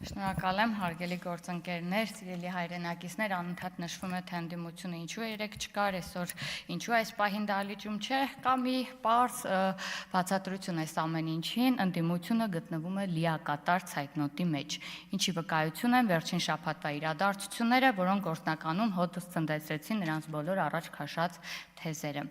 Շնորհակալ եմ, հարգելի գործընկերներ, սիրելի հայրենակիցներ, անընդհատ նշվում է, թե ընդդիմությունը ինչու է երեք չկար, այսօր ինչու այս պահին դա լիճում չէ, կա մի պարզ բացատրություն այս ամեն ինչին, ընդդիմությունը գտնվում է լիակատար ցայտնոտի մեջ, ինչի վկայություն են վերջին շաբաթվա իրադարձությունները, որոնք գործնականում հոտս ցնդեցրեցին նրանց բոլոր առաջ քաշած թեզերը։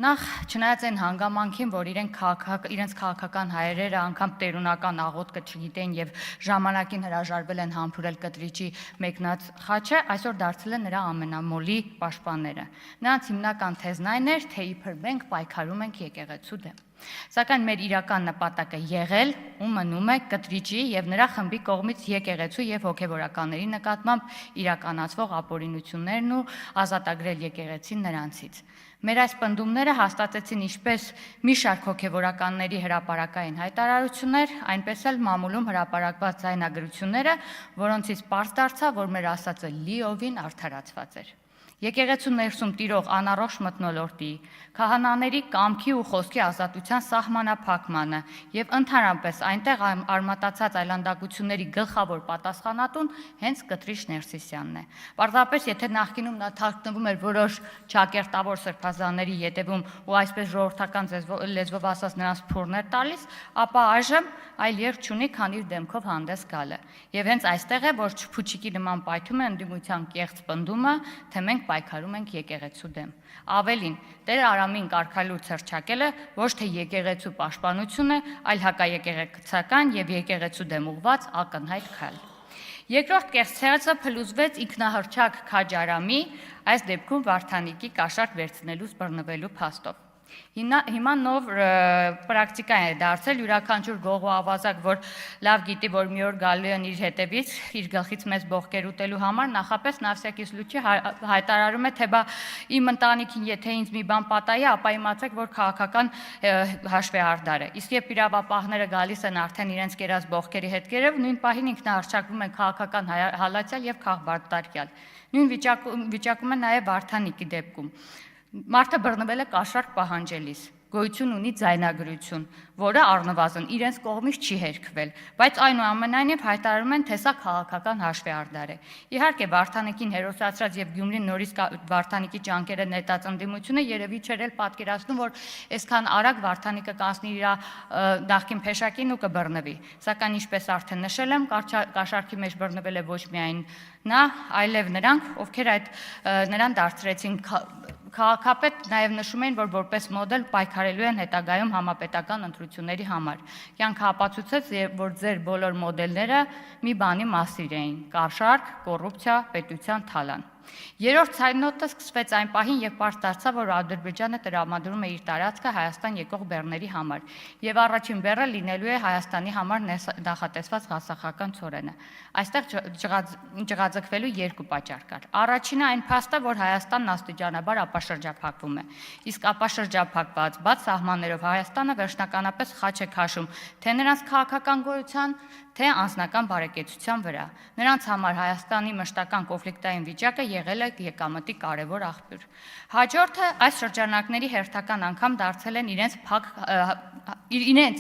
Նախ, չնայած այն հանգամանքին, որ իրենց քաղաքական հայրերը անգամ տերունական աղոթքը չգիտեն եւ ժամանակին հրաժարվել են համբուրել կտրիճի մեկնած խաչը, այսօր դարձել են նրա ամենամոլի պաշտպանները։ Նրանց հիմնական թեզն այն էր, թե իբր մենք պայքարում ենք եկեղեցու դեմ։ Սակայն մեր իրական նպատակը եղել ու մնում է կտրիճի եւ նրա խմբի կողմից եկեղեցու եւ հոգեվորականների նկատմամբ իրականացվող ապօրինություններն ու ազատագրել եկեղեցին նրանցից։ Մեր այս պնդումները հաստատեցին ինչպես մի շարք հոգեվորականների հրապարակային հայտարարություններ, այնպես էլ մամուլում հրապարակված ձայնագրությունները, որոնցից պարզ դարձավ, որ մեր ասածը լիովին արդարացված էր։ Եկեղեցու ներսում տիրող անառողջ մթնոլորտի, քահանաների կամքի ու խոսքի ազատության սահմանափակմանը եւ ընդհանրապես այնտեղ արմատացած այլանդակությունների գլխավոր պատասխանատուն հենց Կտրիչ Ներսիսյանն է։ Պարզապես, եթե նախկինում նա թաքնվում էր որոշ ճակերտավոր սրբազանների ետևում ու այսպես ժողովրդական լեզվով ասած նրանց փորներ տալիս, ապա այժմ այլ երկ չունի, քան իր դեմքով հանդես գալը։ Եվ հենց այստեղ է, որ փուչիկի նման պայթում է ընդդիմության կեղծ պնդումը, թե մենք պայքարում ենք եկեղեցու դեմ։ Ավելին, Տեր Արամին կարգալույց հռչակելը ոչ թե եկեղեցու պաշտպանություն է, այլ հակաեկեղեցական եւ եկեղեցու դեմ ուղված ակնհայտ քայլ։ Երկրորդ կեղծ ցեղը փլուզվեց ինքնահռչակ Քաջ Արամի, այս դեպքում Վարդանիկի կաշառք վերցնելուց բռնվելու փաստով։ Հիմա նոր պրակտիկա է դարձել յուրաքանչյուր գող ու ավազակ, որ լավ գիտի, որ մի օր գալու են իր հետևից, իր գլխից մեծ բողկեր ուտելու համար, նախապես նավսյակիս լուչի հայտարարում է, թե բա իմ ընտանիքին եթե ինձ մի բան պատահի, ապա իմացեք, որ քաղաքական հաշվեհարդար է։ Իսկ երբ իրավապահները գալիս են արդեն իրենց կերած բողկերի հետքերով, նույն պահին ինքնահռչակվում են քաղաքական հալածյալ եւ քաղբարտարկյալ։ Նույն վիճակում է նաեւ Վարդանիկի դեպքում։ Մարդը բռնվել է կաշառք պահանջելիս, գոյություն ունի ձայնագրություն, որը առնվազն իրենց կողմից չի հերքվել, բայց այնուամենայնիվ հայտարարում են, թե սա քաղաքական հաշվեհարդար է։ Իհարկե, Վարդանիկին հերոսացրած եւ Գյումրին նորից Վարդանիկի ճանկերը նետած ընդդիմությունը երևի չէր էլ պատկերացնում, որ այսքան արագ Վարդանիկը կանցնի իր նախկին փեշակին ու կբռնվի։ Սակայն ինչպես արդեն նշել եմ, կաշառքի մեջ բռնվել է ոչ միայն նա, այլև նրանք, ովքեր նրան դարձրեցին քաղաքապետ, նաև նշում էին, որ որպես մոդել պայքարելու են հետագայում համապետական ընտրությունների համար։ Կյանքը ապացուցեց, որ ձեր բոլոր մոդելները մի բանի մասիր էին՝ կաշառք, կոռուպցիա, պետության թալան։ Երրորդ ցայտնոտը սկսվեց այն պահին, երբ պարզ դարձավ, որ Ադրբեջանը տրամադրում է իր տարածքը Հայաստան եկող բեռների համար, եւ առաջին բեռը լինելու է Հայաստանի համար նախատեսված ղասախական ցորենը։ Այստեղ ջղաձգվելու երկու պատճառ կար։ Առաջինը այն փաստը, որ Հայաստանն աստիճանաբար ապաշրջափակվում է, իսկ ապաշրջափակված բաց սահմաններով Հայաստանը վերջնականապես խաչ է քաշում թե նրանց քաղաքական գոյության, թե անձնական բարեկեցության վրա։ Նրանց համար Հայաստանի մշտական կոնֆլիկտային վիճակը եղել է եկամտի կարևոր աղբյուր։ Հաջորդը այս շրջանակների հերթական անգամ դարձել են իրենց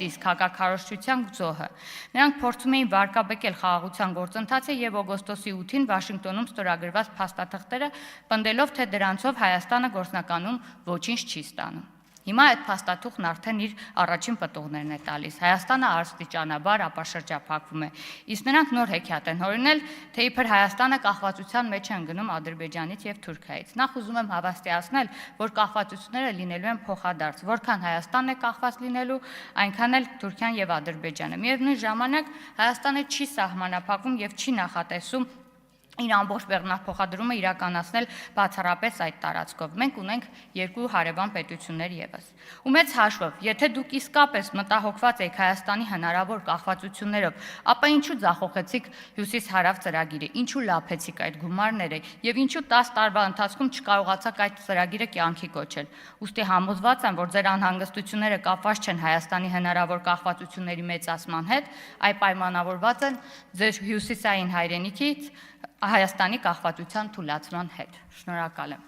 իսկ հակաքարոզչության զոհը։ Նրանք փորձում էին վարկաբեկել խաղաղության գործընթացը եւ օգոստոսի 8-ին Վաշինգտոնում ստորագրված փաստաթղթերը, պնդելով, թե դրանցով Հայաստանը գործնականում ոչինչ չի ստանում։ Հիմա այդ փաստաթուղթն արդեն իր առաջին պտուղներն է տալիս։ Հայաստանը աստիճանաբար ապաշրջափակվում է, իսկ նրանք նոր հեքիաթ են հորինել, թե իբր Հայաստանը կախվածության մեջ են գնում Ադրբեջանից եւ Թուրքիայից։ Նախ ուզում եմ հավաստիացնել, որ կախվածությունները լինելու են փոխադարձ, որքան Հայաստանն է կախված լինելու, այնքան էլ Թուրքիան եւ Ադրբեջանը։ Միևնույն ժամանակ Հայաստանը չի սահմանափակվում եւ չի նախատեսում իր ամբողջ բեռնափոխադրումը իրականացնել բացառապես այդ տարածքով։ Մենք ունենք երկու հարևան պետություններ եւս։ Ու մեծ հաշվով, եթե դուք իսկապես մտահոգված եք Հայաստանի հնարավոր կախվածություններով, ապա ինչու ձախողեցիք Հյուսիս-Հարավ ծրագիրը, ինչու լափեցիք այդ գումարները եւ ինչու 10 տարվա ընթացքում չկարողացաք այդ ծրագիրը կյանքի կոչել։ Ուստի համոզված եմ, որ ձեր անհանգստությունները կապված չեն Հայաստանի հնարավոր կախվածությունների մեծացման հետ, այլ պայմանավորված են ձեր հյուսիսային հայրենիքից Հայաստանի կախվածության թուլացման հետ։ Շնորհակալ եմ։